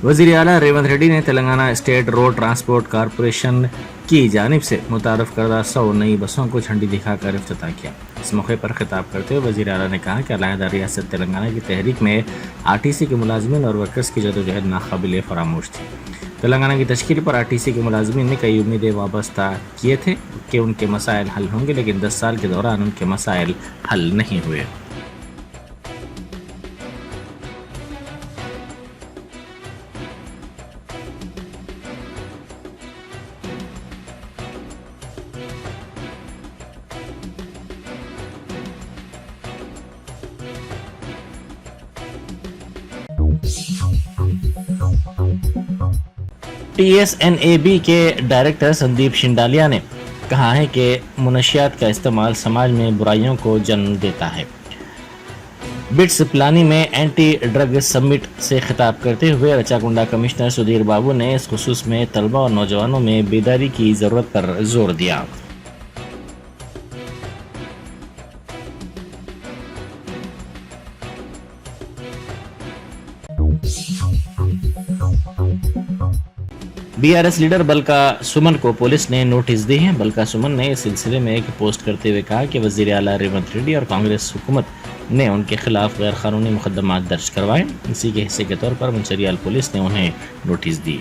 वज़ीर आला रेवंत रेड्डी ने Telangana state road transport corporation की जानिब से मुतारफ़ करदा 100 नई बसों को झंडी दिखाकर इफ्तिताह किया। इस मौके पर खिताब करते हुए वज़ीर आला ने कहा कि अलहदा रियासत तेलंगाना की तहरीक में आरटीसी के मुलाजमीन और वर्कर्स की जदोजहद नाकाबिल फरामोश थी। तेलंगाना की तश्कील पर आरटीसी के मुलाजमीन ने कई उम्मीदें वाबस्ता किए थे कि उनके मसाइल हल होंगे, लेकिन 10 साल के दौरान उनके मसाइल हल नहीं हुए। TSNAB के डायरेक्टर संदीप शिंडालिया ने कहा है कि मुनशियात का इस्तेमाल समाज में बुराइयों को जन्म देता है। बिट्स प्लानी में एंटी ड्रग समिट से खिताब करते हुए रचाकुंडा कमिश्नर सुधीर बाबू ने इस खुसूस में तलबा और नौजवानों में बेदारी की ज़रूरत पर जोर दिया। BRS लीडर बलका सुमन को पुलिस ने नोटिस दी है। बलका सुमन ने इस सिलसिले में एक पोस्ट करते हुए कहा कि वज़ीर आला रेवंत रेड्डी और कांग्रेस हुकूमत ने उनके खिलाफ गैर कानूनी मुकदमात दर्ज करवाए। इसी के हिस्से के तौर पर मुंशियाल पुलिस ने उन्हें नोटिस दी।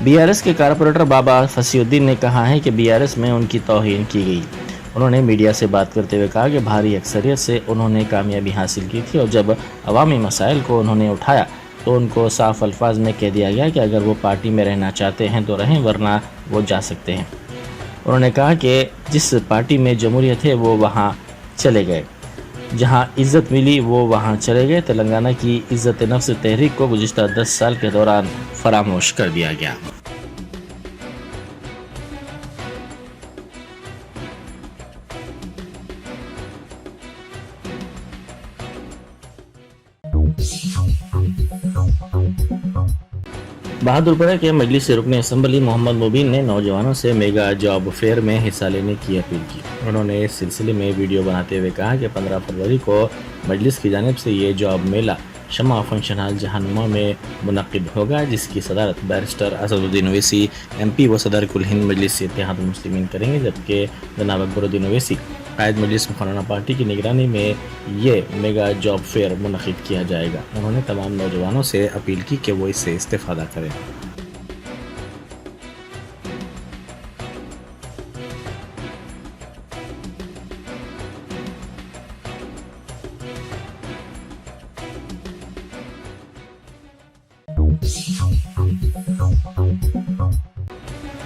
BRS के कारपोरेटर बाबा फसीउद्दीन ने कहा है कि BRS में उनकी तौहीन की गई। उन्होंने मीडिया से बात करते हुए कहा कि भारी अक्सरियत से उन्होंने कामयाबी हासिल की थी और जब अवामी मसाइल को उन्होंने उठाया तो उनको साफ अल्फाज में कह दिया गया कि अगर वो पार्टी में रहना चाहते हैं तो रहें, वरना वो जा सकते हैं। उन्होंने कहा कि जिस पार्टी में जमहूरियत है वो वहाँ चले गए, जहां इज़्ज़त मिली वो वहां चले गए। तेलंगाना की इज़्ज़त नफ्स तहरीक को गुज़िश्ता 10 साल के दौरान फरामोश कर दिया गया। बहादुरपुरा के मजलिस रुकन असम्बली मोहम्मद मुबीन ने नौजवानों से मेगा जॉब फेयर में हिस्सा लेने की अपील की। उन्होंने इस सिलसिले में वीडियो बनाते हुए कहा कि 15 फरवरी को मजलिस की जानिब से ये जॉब मेला शमा फंक्शन हॉल जहानुमा में मुनक़िद होगा, जिसकी सदारत बैरिस्टर असदुद्दीन ओवैसी MP व सदर कुल हिंद मजलिस इत्तेहाद मुस्लिमीन करेंगे, जबकि जनाब अकबरुद्दीन ओवैसी कायद मजलिस मुखराना पार्टी की निगरानी में ये मेगा जॉब फेयर मुनक़िद किया जाएगा। उन्होंने तमाम नौजवानों से अपील की कि वो इससे इस्तेफ़ादा करें।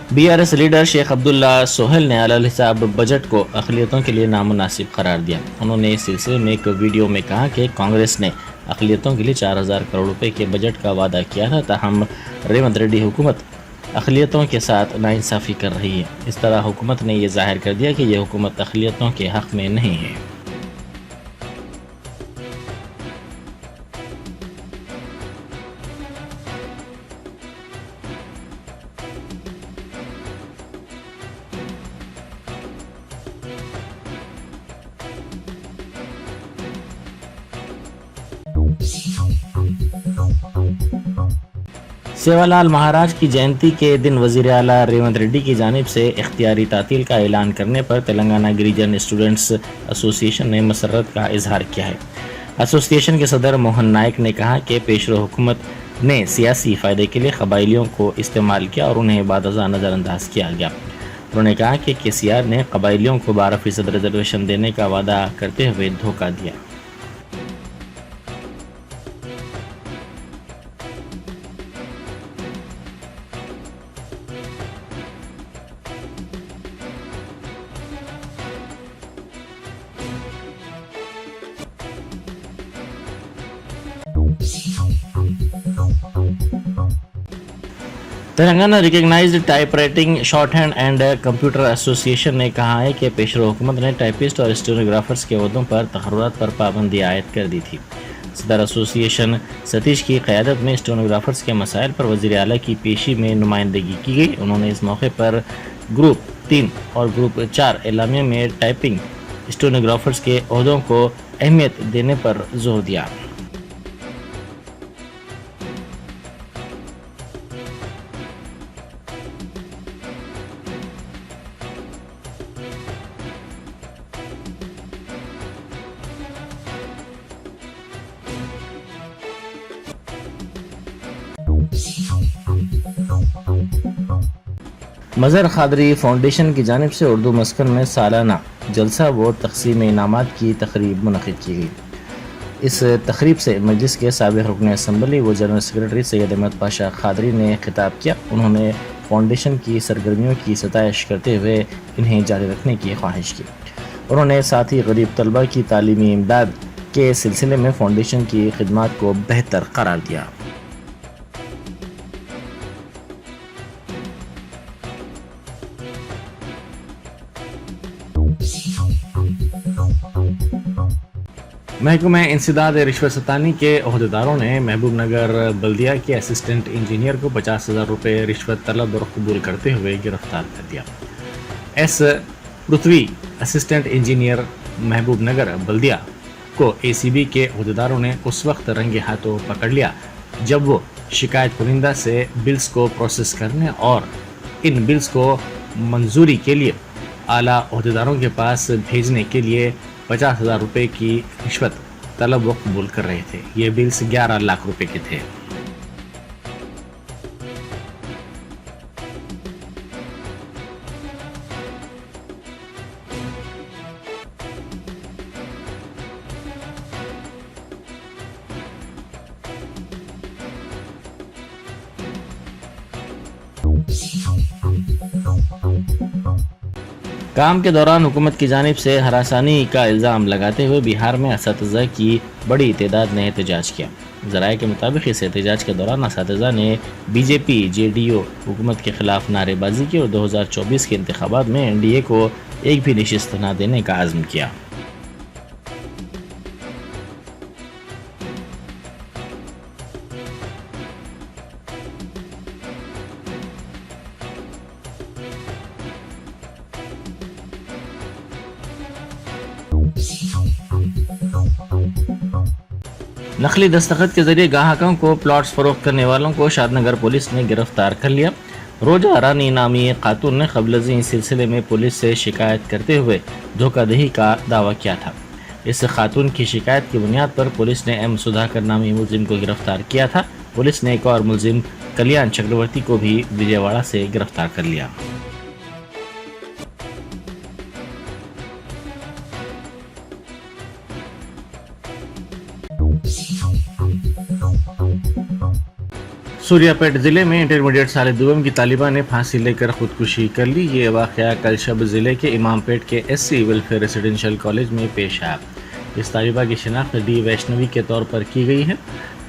BRS लीडर शेख अब्दुल्ला सोहेल ने अलल हिसाब बजट को अक़लियतों के लिए नामुनासिब करार दिया। उन्होंने इस सिलसिले में एक वीडियो में कहा कि कांग्रेस ने अक़लियतों के लिए 4000 करोड़ रुपए के बजट का वादा किया था, ताहम रेवंत रेड्डी हुकूमत अक़लियतों के साथ नाइंसाफ़ी कर रही है। इस तरह हुकूमत ने यह ज़ाहिर कर दिया कि यह हुकूमत अक़लियतों के हक़ में नहीं है। सेवालाल महाराज की जयंती के दिन वज़ीर आला रेवंत रेड्डी की जानिब से इख्तियारी तातील का ऐलान करने पर तेलंगाना गिरिजन स्टूडेंट्स एसोसिएशन ने मसर्रत का इजहार किया है। एसोसिएशन के सदर मोहन नायक ने कहा कि पेशरो हुकूमत ने सियासी फ़ायदे के लिए कबाइलियों को इस्तेमाल किया और उन्हें बादज़ा नज़रअंदाज किया गया। उन्होंने कहा कि KCR ने कबाइलियों को 12% रिजर्वेशन देने का वादा करते हुए धोखा दिया। Telangana recognized type writing shorthand and computer association ने कहा है कि पेशरो हुकूमत ने टाइपिस्ट और स्टेनोग्राफर्स के ओहदों पर तकर्रुरात पर पाबंदी आयद कर दी थी। सदर एसोसिएशन सतीश की क़यादत में स्टेनोग्राफर्स के मसाइल पर वज़ीर आला की पेशी में नुमाइंदगी की गई। उन्होंने इस मौके पर ग्रुप 3 और ग्रुप 4 एलामिया में टाइपिंग स्टेनोग्राफर्स के ओहदों को अहमियत देने पर जोर दिया। मज़हर क़ादरी फाउंडेशन की जानिब से उर्दू मस्कन में सालाना जलसा व तक़सीम इनामात की तकरीब मुनक़िद की गई। इस तकरीब से मजलिस के साबिक़ रुकन असम्बली व जनरल सेक्रेटरी सैयद अहमद पाशा क़ादरी ने खिताब किया। उन्होंने फाउंडेशन की सरगर्मियों की सताइश करते हुए इन्हें जारी रखने की ख्वाहिश की। उन्होंने साथ ही गरीब तलबा की तालीमी इमदाद के सिलसिले में फाउंडेशन की खिदमात को बेहतर करार दिया। महकमा इंसदाद रिश्वत सतानी के अहदेदारों ने महबूब नगर बल्दिया के असिस्टेंट इंजीनियर को 50,000 रुपये रिश्वत तलब और कबूल करते हुए गिरफ्तार कर दिया। एस पृथ्वी असिस्टेंट इंजीनियर महबूब नगर बल्दिया को ACB के अहदेदारों ने उस वक्त रंगे हाथों पकड़ लिया जब वो शिकायत कुनिंदा से बिल्स को प्रोसेस करने और इन बिल्स को मंजूरी के लिए आला अहदेदारों के पास भेजने के लिए 50,000 रुपये की रिश्वत तलब व कबूल कर रहे थे। ये बिल्स 11 लाख रुपए के थे। काम के दौरान हुकूमत की जानिब से हरासानी का इल्ज़ाम लगाते हुए बिहार में असातिज़ा की बड़ी तादाद ने एहतजाज किया। ज़राए के मुताबिक इस एहतजाज के दौरान असातिज़ा ने BJP JDO हुकूमत के खिलाफ नारेबाजी की और 2024 के इंतखाबात में NDA को एक भी नशिस्त न देने का आज़म किया। नकली दस्तखत के जरिए ग्राहकों को प्लॉट्स फरोख्त करने वालों को शादनगर पुलिस ने गिरफ्तार कर लिया। रोजा रानी नामी खातून ने क़ब्ल इस सिलसिले में पुलिस से शिकायत करते हुए धोखाधड़ी का दावा किया था। इस खातून की शिकायत की बुनियाद पर पुलिस ने M सुधाकर नामी मुलजिम को गिरफ्तार किया था। पुलिस ने एक और मुलजिम कल्याण चक्रवर्ती को भी विजयवाड़ा से गिरफ्तार कर लिया। सूर्यापेट जिले में इंटरमीडिएट साल दुआम की तालिबा ने फांसी लेकर खुदकुशी कर ली। ये वाक़या कल शब जिले के इमामपेट के SC वेलफेयर रेसिडेंशियल कॉलेज में पेश आया। इस तालिबा की शिनाख्त D वैष्णवी के तौर पर की गई है।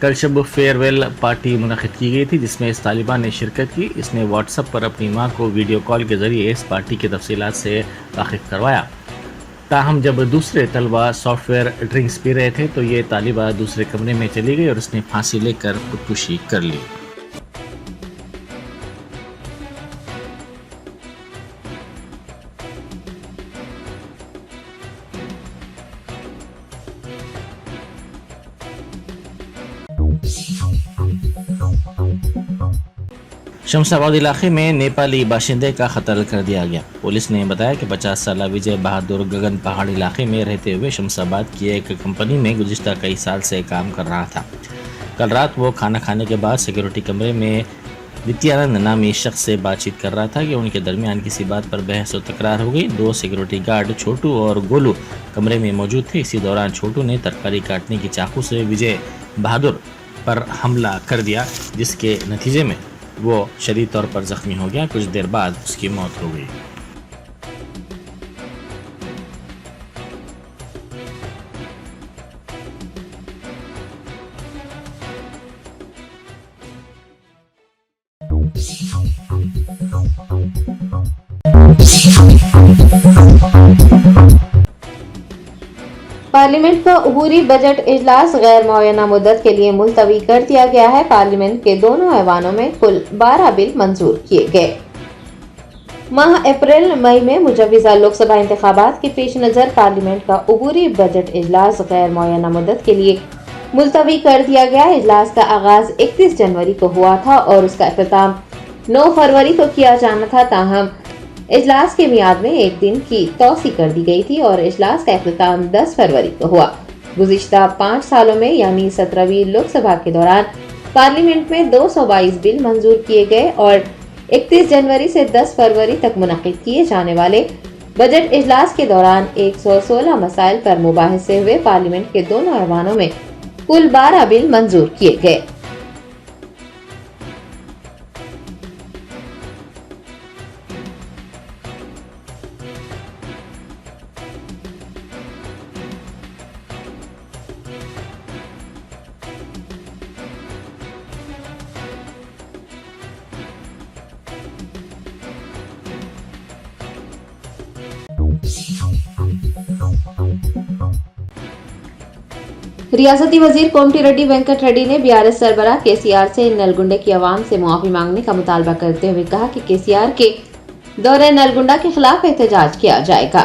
कल शब फेयरवेल पार्टी मुनक़िद की गई थी जिसमें इस तालिबा ने शिरकत की। इसने व्हाट्सएप पर अपनी मां को वीडियो कॉल के जरिए इस पार्टी की तफसीलात से वाकिफ़ करवाया। ताहम जब दूसरे तलबा सॉफ्टवेयर ड्रिंक्स पी रहे थे तो ये तालिबा दूसरे कमरे में चली गई और उसने फांसी लेकर खुदकुशी कर ली। शमशाबाद इलाके में नेपाली बाशिंदे का कत्ल कर दिया गया। पुलिस ने बताया कि 50 साला विजय बहादुर गगन पहाड़ इलाके में रहते हुए शमशाबाद की एक कंपनी में गुज़िश्ता कई साल से काम कर रहा था। कल रात वो खाना खाने के बाद सिक्योरिटी कमरे में नित्यानंद नामी शख्स से बातचीत कर रहा था कि उनके दरमियान किसी बात पर बहस और तकरार हो गई। 2 सिक्योरिटी गार्ड छोटू और गोलू कमरे में मौजूद थे। इसी दौरान छोटू ने तरकारी काटने की चाकू से विजय बहादुर पर हमला कर दिया जिसके नतीजे में वो शदीद तौर पर जख्मी हो गया। कुछ देर बाद उसकी मौत हो गई। पार्लियामेंट का अबूरी बजट इजलास गैर मुअय्यना मुद्दत के लिए मुलतवी कर दिया गया है। पार्लियामेंट के दोनों ऐवानों में कुल 12 बिल मंजूर किए गए। माह अप्रैल मई में मुजव्विज़ा लोकसभा इंतखाबात के पेश नजर पार्लियामेंट का अबूरी बजट इजलास गैर मुअय्यना मुद्दत के लिए मुलतवी कर दिया गया। इजलास का आगाज 31 जनवरी को हुआ था और उसका अख्ताम 9 फरवरी को किया जाना था। ताहम इजलास के मियाद में एक दिन की तौसी कर दी गई थी और इजलास का अख्ताम 10 फरवरी को हुआ। गुज़िश्ता 5 सालों में यानी 17वीं लोकसभा के दौरान पार्लियामेंट में 222 बिल मंजूर किए गए और 31 जनवरी से 10 फरवरी तक मुनक़िद किए जाने वाले बजट इजलास के दौरान 116 मसाइल पर मुबाहिसे हुए। पार्लियामेंट के दोनों ऐवानों में कुल 12 बिल मंजूर किए गए। रियासती वजीर कोमटी रेड्डी वेंकट रेड्डी ने बीआरएस सरबराह केसीआर से नलगुंडे की आवाम से मुआफी मांगने का मुतालबा करते हुए कहा कि केसीआर के दौरे नलगुंडा के खिलाफ एहतजाज किया जाएगा।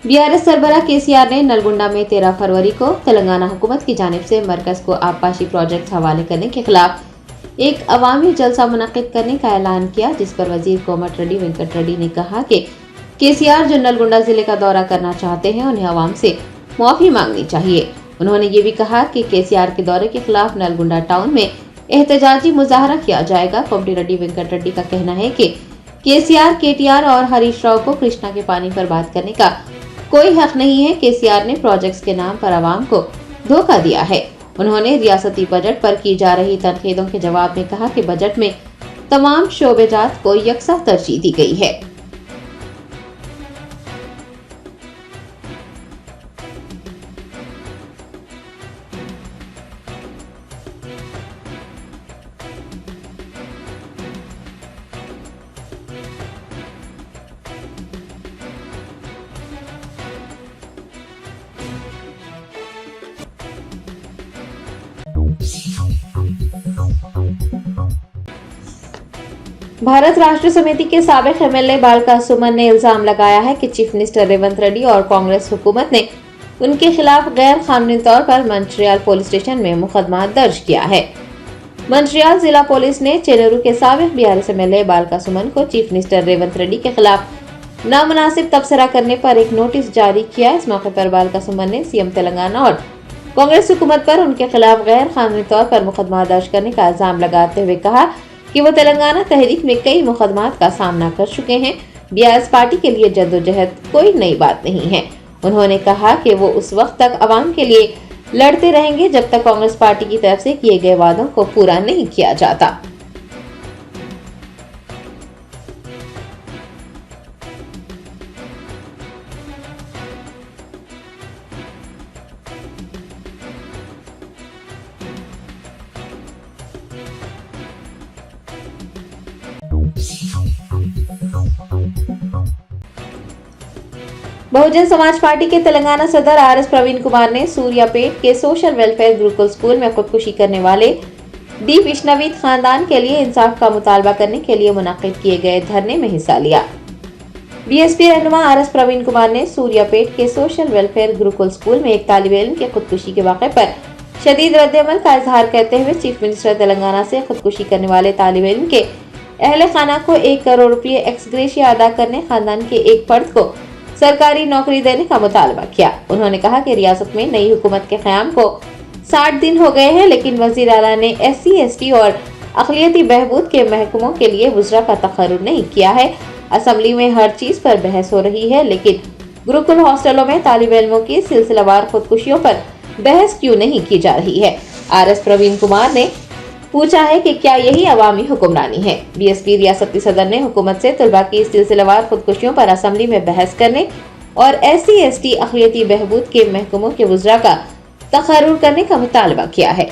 बीआरएस सरबराह केसीआर ने नलगुंडा में 13 फरवरी को तेलंगाना हुकूमत की जानिब से मरकज को आबपाशी प्रोजेक्ट हवाले करने के खिलाफ एक अवामी जलसा मुनक्किद करने का ऐलान किया, जिस पर वजीर कोमट रेड्डी वेंकट रेड्डी ने कहा कि केसीआर जो नलगुंडा जिले का दौरा करना चाहते हैं उन्हें अवाम से मुआफी मांगनी चाहिए। उन्होंने ये भी कहा कि केसीआर के दौरे के खिलाफ नलगुंडा टाउन में एहतजाजी मुजाहरा किया जाएगा। कोमटी रेड्डी वेंकट रेड्डी का कहना है कि केसीआर, केटीआर और हरीश राव को कृष्णा के पानी पर बात करने का कोई हक नहीं है। केसीआर ने प्रोजेक्ट्स के नाम पर आवाम को धोखा दिया है। उन्होंने रियासती बजट पर की जा रही तनकीदों के जवाब में कहा कि बजट में तमाम शोबेजात को यकसा तरजीह दी गई है। भारत राष्ट्र समिति के साबिक एमएलए बालका सुमन ने इल्जाम लगाया है कि चीफ मिनिस्टर रेवंत रेड्डी और कांग्रेस हुकूमत ने उनके खिलाफ गैर कानूनी तौर पर मंचियाल पुलिस स्टेशन में मुकदमा दर्ज किया है। मंचियाल जिला पुलिस ने चेनेरू के साबिक बीआरएस एमएलए बालका सुमन को चीफ मिनिस्टर रेवंत रेड्डी के खिलाफ नामुनासिब तबसरा करने पर एक नोटिस जारी किया। इस मौके पर बालका सुमन ने सीएम तेलंगाना और कांग्रेस हुकूमत पर उनके खिलाफ गैर कानूनी तौर पर मुकदमा दर्ज करने का इल्जाम लगाते हुए कहा कि वो तेलंगाना तहरीक में कई मुकदमात का सामना कर चुके हैं। बीआरएस पार्टी के लिए जद्दोजहद कोई नई बात नहीं है। उन्होंने कहा कि वो उस वक्त तक अवाम के लिए लड़ते रहेंगे जब तक कांग्रेस पार्टी की तरफ से किए गए वादों को पूरा नहीं किया जाता। बहुजन समाज पार्टी के तेलंगाना सदर आरएस प्रवीण कुमार ने सूर्यापेट के सोशल वेलफेयर गुरुकुल स्कूल में खुदकुशी करने वाले डी विष्णवीत खानदान के लिए इंसाफ का मुतालबा करने के लिए मुनाकिद किए गए धरने में हिस्सा लिया। बीएसपी रहनुमा आरएस प्रवीण कुमार ने सूर्यापेट के सोशल वेलफेयर गुरुकुल स्कूल में एक तालिब इल्म के खुदकुशी के वाक़े पर शदीद रद्द-ए-अमल का इजहार करते हुए चीफ मिनिस्टर तेलंगाना से खुदकुशी करने वाले तालिब इल्म के अहले खाना को 1 करोड़ रुपये एक्सग्रेशिया अदा करने, खानदान के एक फर्द को सरकारी नौकरी देने का मुतालबा किया। उन्होंने कहा कि रियासत में नई हुकूमत के क़याम को 60 दिन हो गए हैं, लेकिन वज़ीर आला ने SC, ST और अक़लियती बहबूद के महकमों के लिए वज़रा का तक़र्रुर नहीं किया है। असम्बली में हर चीज़ पर बहस हो रही है, लेकिन गुरुकुल हॉस्टलों में तालिब इल्मों की सिलसिलावार खुदकुशियों पर बहस क्यों नहीं की जा रही है। आरएस प्रवीण कुमार ने पूछा है कि क्या यही अवामी हुक्मरानी है। बीएसपी रियासती सदर ने हुकूमत से तलबा की सिलसिलेवार खुदकुशियों पर असम्बली में बहस करने और SC, ST अक़लियती बहबूद के महकमों के वज़रा का तक़र्रुर करने का मुतालबा किया है।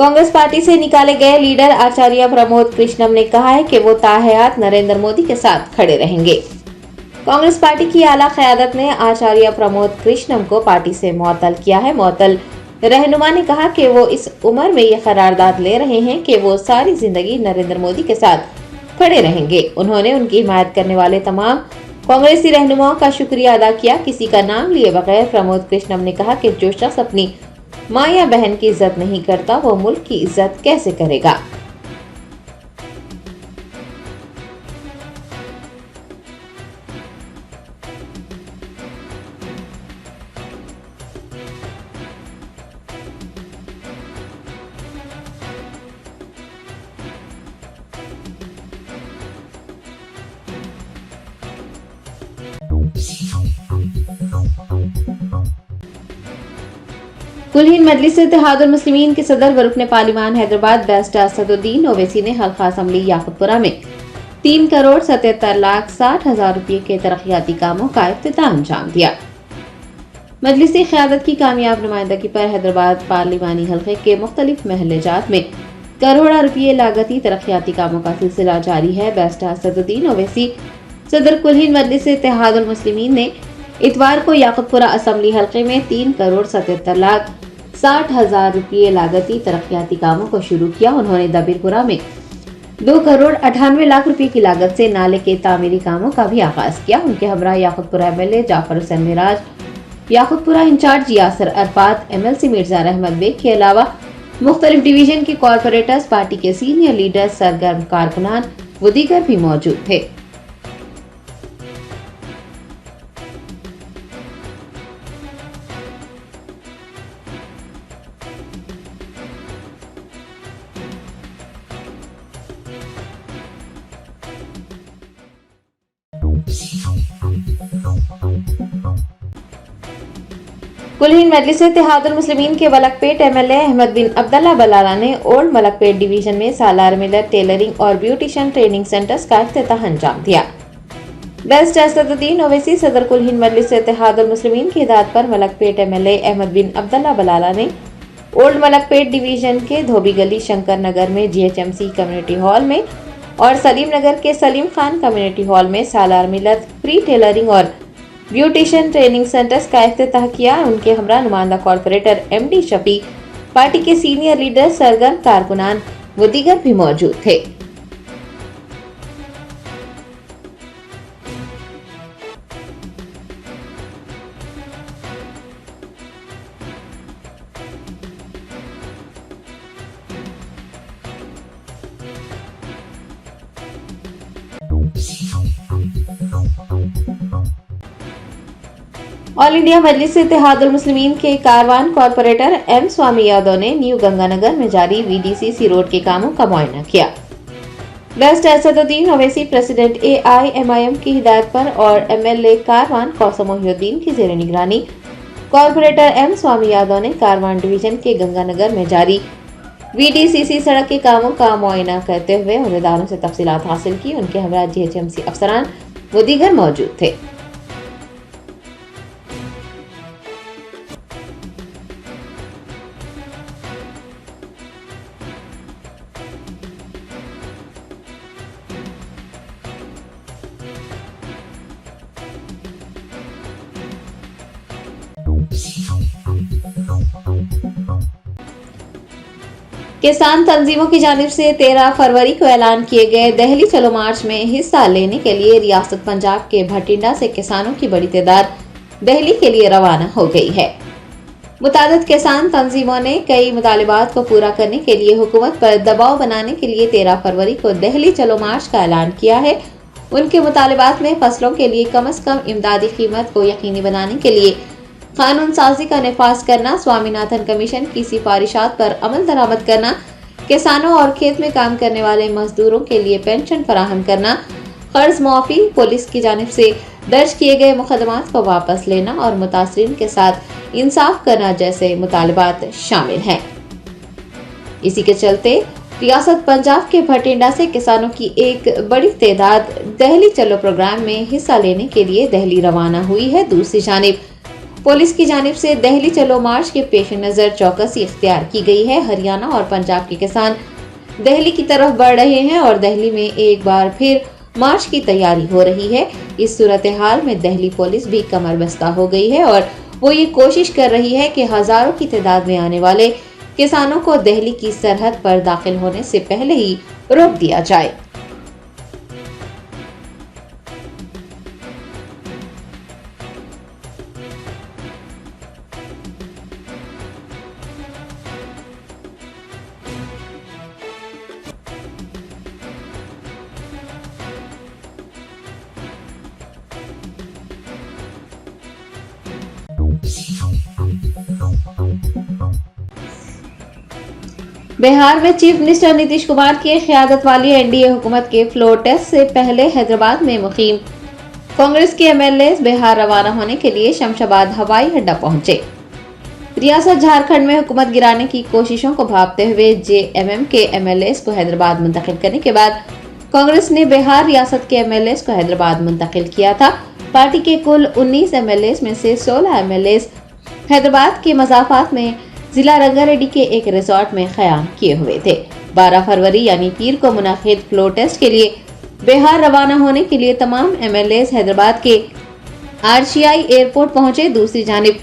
कांग्रेस पार्टी से निकाले गए लीडर आचार्य प्रमोद कृष्णम ने कहा है कि वो ताहयात नरेंद्र मोदी के साथ खड़े रहेंगे। कांग्रेस पार्टी की आला क़यादत ने आचार्य प्रमोद कृष्णम को पार्टी से मुअत्तल किया है। मुअत्तल रहनुमा ने कहा कि वो इस उम्र में ये करारदाद ले रहे हैं कि वो सारी जिंदगी नरेंद्र मोदी के साथ खड़े रहेंगे। उन्होंने उनकी हिमायत करने वाले तमाम कांग्रेसी रहनुमाओं का शुक्रिया अदा किया। किसी का नाम लिए बगैर प्रमोद कृष्णम ने कहा कि जो शख्स अपनी माँ या बहन की इज्जत नहीं करता वो मुल्क की इज्जत कैसे करेगा। कुलहीन मजलिस इत्तेहादुल मुस्लिमीन के सदर व रुकने पार्लिमान हैदराबाद बैरिस्टर असदुद्दीन ओवैसी ने हल्का असम्बली याकुतपुरा में 3,77,60,000 रुपये के तरक्याती कामों का इफ्तिताह अंजाम दिया। मजलिसी क़यादत की कामयाब नुमाइंदगी पर हैदराबाद पार्लिमानी हल्के के मुख्तलिफ महल्लेजात में करोड़ों रुपये लागती तरक्याती कामों का सिलसिला जारी है। बैरिस्टर असदुद्दीन ओवैसी सदर कुलहीन मजलिस इत्तेहादुल मुस्लिमीन ने इतवार को याकुतपुरा असम्बली हल्के में 3,77,60,000 रुपये लागती तरक्याती कामों को शुरू किया। उन्होंने दबीरपुरा में 2,98,00,000 रुपये की लागत से नाले के तामीरी कामों का भी आगाज किया। उनके हमरा Yakutpura MLA Jafar Hussain Miraj, Yakutpura incharge Yasir Arafat, MLC Mirza Rahmat Baig के अलावा मुख्तलिफ डिवीजन के कॉरपोरेटर्स, पार्टी के सीनियर लीडर्स, सरगर्म कारकुनान व दीगर भी मौजूद थे। कुलहीन मजलिस इत्तेहादुल मुस्लिमीन के मलकपेट MLA अहमद बिन अब्दुल्ला बलाला ने ओल्ड मलकपेट डिवीजन में सालार मिलर टेलरिंग और ब्यूटिशियन ट्रेनिंग सेंटर्स का इफ्तिताह अंजाम दिया। बैरिस्टर असदुद्दीन ओवैसी सदर कुलहीन मजलिस इत्तेहादुल मुस्लिमीन की हिदायत पर मलकपेट MLA अहमद बिन अब्दुल्ला बलाला ने ओल्ड मलकपेट डिवीजन के धोबी गली शंकर नगर में GHMC कम्युनिटी हॉल में और सलीम नगर के सलीम खान कम्युनिटी हॉल में सालार मिलत प्री टेलरिंग और ब्यूटिशियन ट्रेनिंग सेंटर्स का इफ्तिताह किया। उनके हमरा नुमाइंदा कॉरपोरेटर MD शफी, पार्टी के सीनियर लीडर, सरगर्म कारकुनान व दीगर भी मौजूद थे। ऑल इंडिया मजलिस इत्तेहादुल मुस्लिमीन के कारवान कॉरपोरेटर M स्वामी यादव ने न्यू गंगानगर में जारी VDCC रोड के कामों का मुआयना किया। Barrister Asaduddin Owaisi president AIMIM की हिदायत पर और MLA कारवान कौसम मोहिउद्दीन की जेर निगरानी कॉरपोरेटर M स्वामी यादव ने कारवान डिवीजन के गंगानगर में जारी VDCC सड़क के कामों का मुआयना करते हुए उम्मीदवारों से तफसीलात हासिल की। उनके हमरा GHMC अफसरान व दीगर मौजूद थे। किसान तंजीमों की जानिब से 13 फरवरी को ऐलान किए गए दिल्ली चलो मार्च में हिस्सा लेने के लिए रियासत पंजाब के भटिंडा से किसानों की बड़ी तादाद दिल्ली के लिए रवाना हो गई है। मुतादिद किसान तंजीमों ने कई मुतालिबात को पूरा करने के लिए हुकूमत पर दबाव बनाने के लिए 13 फरवरी को दिल्ली चलो मार्च का ऐलान किया है। उनके मुतालिबात में फसलों के लिए कम से कम इमदादी कीमत को यकीनी बनाने के लिए कानून साजी का नफाज करना, स्वामीनाथन कमीशन की सिफारिशात पर अमल दरामद करना, किसानों और खेत में काम करने वाले मजदूरों के लिए पेंशन फराहम करना, कर्ज माफी, पुलिस की जानिब से दर्ज किए गए मुकदमात को वापस लेना और मुतासरीन के साथ इंसाफ करना जैसे मुतालबात शामिल हैं। इसी के चलते रियासत पंजाब के भटिंडा से किसानों की एक बड़ी तादाद दिल्ली चलो प्रोग्राम में हिस्सा लेने के लिए दिल्ली रवाना हुई है। दूसरी जानिब पुलिस की जानिब से दिल्ली चलो मार्च के पेश नज़र चौकसी इख्तियार की गई है। हरियाणा और पंजाब के किसान दिल्ली की तरफ बढ़ रहे हैं और दिल्ली में एक बार फिर मार्च की तैयारी हो रही है। इस सूरत हाल में दिल्ली पुलिस भी कमर बस्ता हो गई है और वो ये कोशिश कर रही है कि हजारों की तादाद में आने वाले किसानों को दिल्ली की सरहद पर दाखिल होने से पहले ही रोक दिया जाए। बिहार में चीफ मिनिस्टर नीतीश कुमार की क़यादत वाली एनडीए हुकूमत के फ्लोर टेस्ट से पहले हैदराबाद में मुकीम कांग्रेस के एमएलए बिहार रवाना होने के लिए शमशाबाद हवाई अड्डा पहुंचे। रियासत झारखंड में हुकूमत गिराने की कोशिशों को भांपते हुए जेएमएम के एमएलए को हैदराबाद मुंतकिल करने के बाद कांग्रेस ने बिहार रियासत के एमएलए को हैदराबाद मुंतकिल किया था। पार्टी के कुल 19 एमएलए में से 16 एमएलए हैदराबाद के मज़ाफ़ात में जिला रंगारेड्डी के एक रिजॉर्ट में क़याम किए हुए थे। 12 फरवरी यानी पीर को मुनाकिद फ्लोर टेस्ट के लिए बिहार रवाना होने के लिए तमाम एमएलए हैदराबाद के आरसीआई एयरपोर्ट पहुंचे। दूसरी जानिब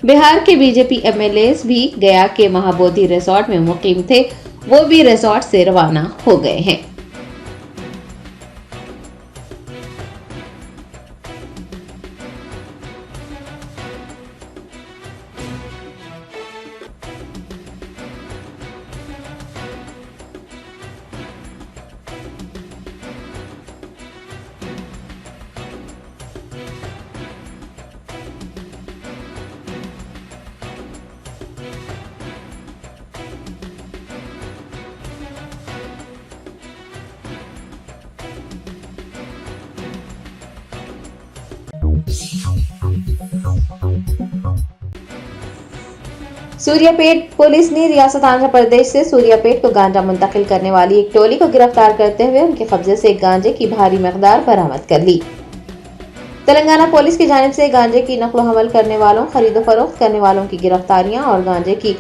बिहार के बीजेपी एमएलए भी गया के महाबोधि रिजॉर्ट में मुकीम थे, वो भी रिजॉर्ट से रवाना हो गए हैं। सूर्यापेट पुलिस ने रियासत आंध्र प्रदेश से सूर्यापेट को गांजा मुंतकिल करने वाली एक टोली को गिरफ्तार करते हुए उनके कब्जे से गांजे की भारी मकदार बरामद कर ली। तेलंगाना पुलिस की जानिब से गांजे की नकलो हमल करने वालों, खरीदो फरोख्त करने वालों की गिरफ्तारियां और गांजे की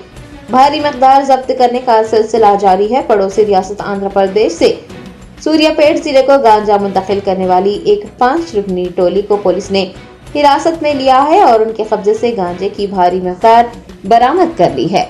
भारी मकदार जब्त करने का सिलसिला जारी है। पड़ोसी रियासत आंध्र प्रदेश से सूर्यापेट जिले को गांजा मुंतकिल करने वाली एक 5 रुकनी टोली को पुलिस ने हिरासत में लिया है और उनके कब्जे से गांजे की भारी मकदार बरामद कर ली है।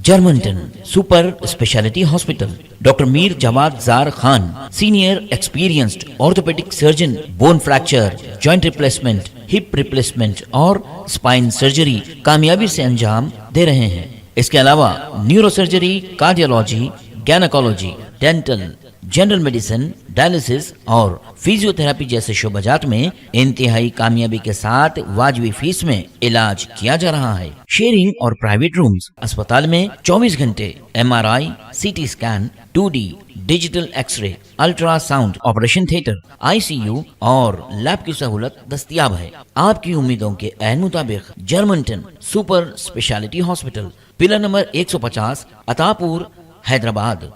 Germanton super speciality hospital, doctor Mir Jawad Jar Khan, senior experienced orthopaedic surgeon, bone fracture, joint replacement, hip replacement और स्पाइन सर्जरी कामयाबी से अंजाम दे रहे हैं। इसके अलावा neuro surgery, cardiology, gynaecology, dental, general medicine, dialysis और फिजियोथेरेपी जैसे शोबाजात में इंतहाई कामयाबी के साथ वाजिबी फीस में इलाज किया जा रहा है। शेयरिंग और प्राइवेट रूम्स, अस्पताल में 24 घंटे MRI, CT scan, 2D digital x ray, ultrasound, operation theatre, ICU और लैब की सहूलत दस्तयाब है। आपकी उम्मीदों के ऐन मुताबिक Germanton super speciality hospital, pillar number 150, Attapur, Hyderabad.